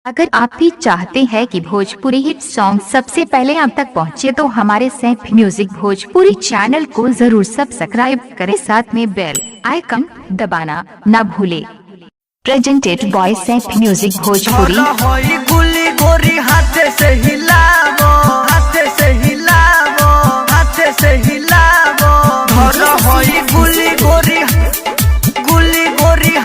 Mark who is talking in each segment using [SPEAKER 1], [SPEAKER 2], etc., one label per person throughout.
[SPEAKER 1] अगर आप भी चाहते हैं कि भोजपुरी हिट सॉन्ग सबसे पहले आप तक पहुंचे तो हमारे सैफ म्यूजिक भोजपुरी चैनल को जरूर सब्सक्राइब करें, साथ में बेल आइकन दबाना न भूले। Presented by Saif music Bhojpuri.
[SPEAKER 2] गुली गोरी हाथे से हिलावो, हाथे से हिलावो, हाथे से हिलावो। धर होई गुली गोरी, गुली गोरी।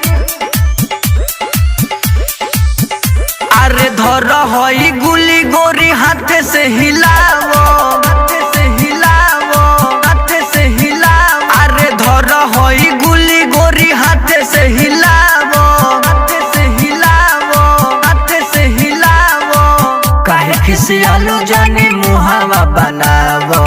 [SPEAKER 2] अरे धर होई गुली गोरी हाथे से हिलावो, हाथे से हिलावो, हाथे से हिलावो। अरे धर होई गुली गोरी हाथे से हिलावो, हाथे से हिलावो, हाथे से हिलावो। काहे खिसियालू जानी मुहावा बनावो,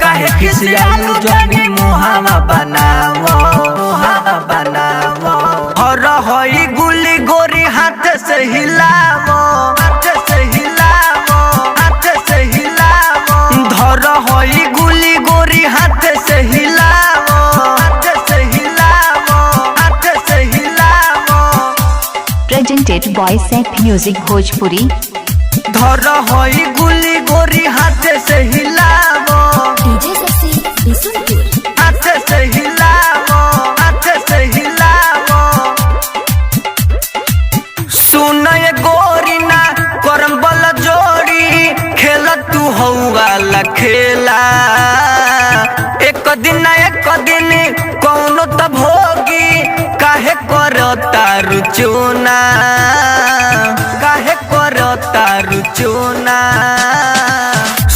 [SPEAKER 2] काहे खिसियालू जानी मुहावा बनावो, मुहावा बनावो। धर होई गुली गोरी हाथे से हिलावो, हाथे से हिलावो, हाथे से हिलावो। धर होई गुली गोरी हाथे से हिलावो, हाथे से हिलावो, हाथे से हिलावो।
[SPEAKER 1] Presented by Saif music Bhojpuri.
[SPEAKER 2] धर होई गुली गोरी हाथे से हिलावो, हाथे से हिलावो, हाथे से हिलावो। सुन ये गोरी ना करम बल जोड़ी, खेल तू हौवाला खेला। एक दिन कौनो तब होगी, काहे करो तारू चूना, काहे करो तारू चूना।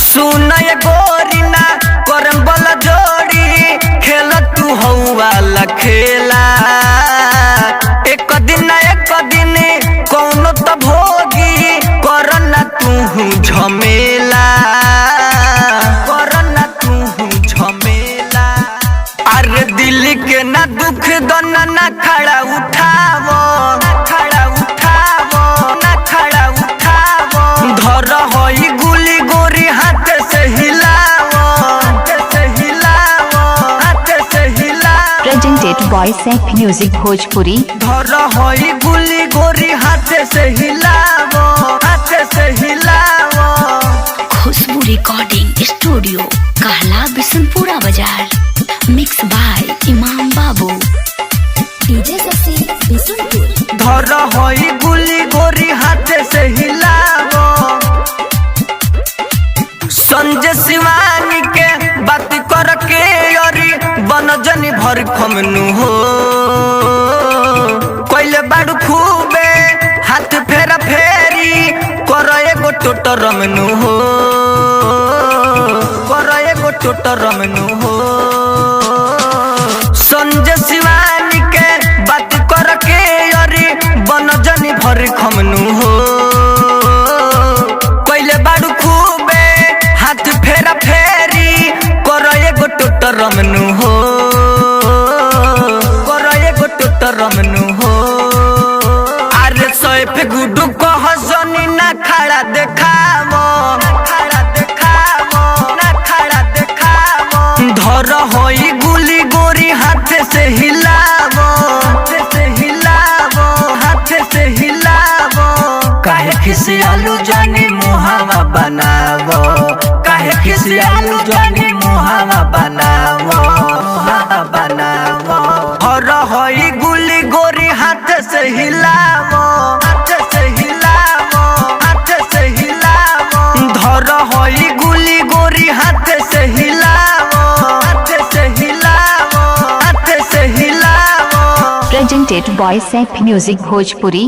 [SPEAKER 2] सुन ये गोरी ना करम बल जोड़ी, खेल तू हौवाला खेला। एक दिन कौनो तब होगी, करना तू झमेला, करना तू झमेला। अरे दिल के ना दुख दोना ना खड़ा उठावो, ना खड़ा उठावो, ना खड़ा उठावो। धर होई गुली गोरी हाथे से हिलावो, हाथे से हिलावो, हाथे से हिलावो।
[SPEAKER 1] Presented by Saif music Bhojpuri.
[SPEAKER 2] धर होई गुली गोरी हाथे से हिलावो, हाथे से हिलावो।
[SPEAKER 3] खुशबू रिकॉर्डिंग स्टूडियो कहला बिशनपुरा बाजार। मिक्स बाय इमाम बाबू, डीजे शशि बिशनपुर।
[SPEAKER 2] धर होई गुली गोरी हाथे से हिलावो। संजय शिवानी के बात कर के अरी बन जनी भर खमनु हो। कोइले बाड़ू खूबे हाथ फेरा फेरी, कर एगो टोटर रमनु हो, कर एगो टोटर रमनु हो। संजय शिवानी के बात कर के अरी बन जनी भर खमनु हो। कोइले बाड़ू खूबे हाथ फेरा फेरी, कर एगो टोटर रमनु हो, कर एगो टोटर रमनु हो। अरे सैफ गुडू कह जनी ना खड़ा देखावो, ना खड़ा देखावो, ना खड़ा देखावो। धर होई गुली गोरी हाथे से हिलावो, हाथे से हिलावो, हाथे से हिलावो। काहे खिसियालू जानी मुहावा बनावो, काहे खिसियालू जानी मुहावा बनावो, मुहावा बनावो। धर होई गुली गोरी हाथे से हिलावो, हाथे से हिलावो, हाथे से हिलावो। धर होई गुली गोरी हाथे से हिलावो, हाथे से हिलावो, हाथे से हिलावो।
[SPEAKER 1] Presented by Saif music Bhojpuri.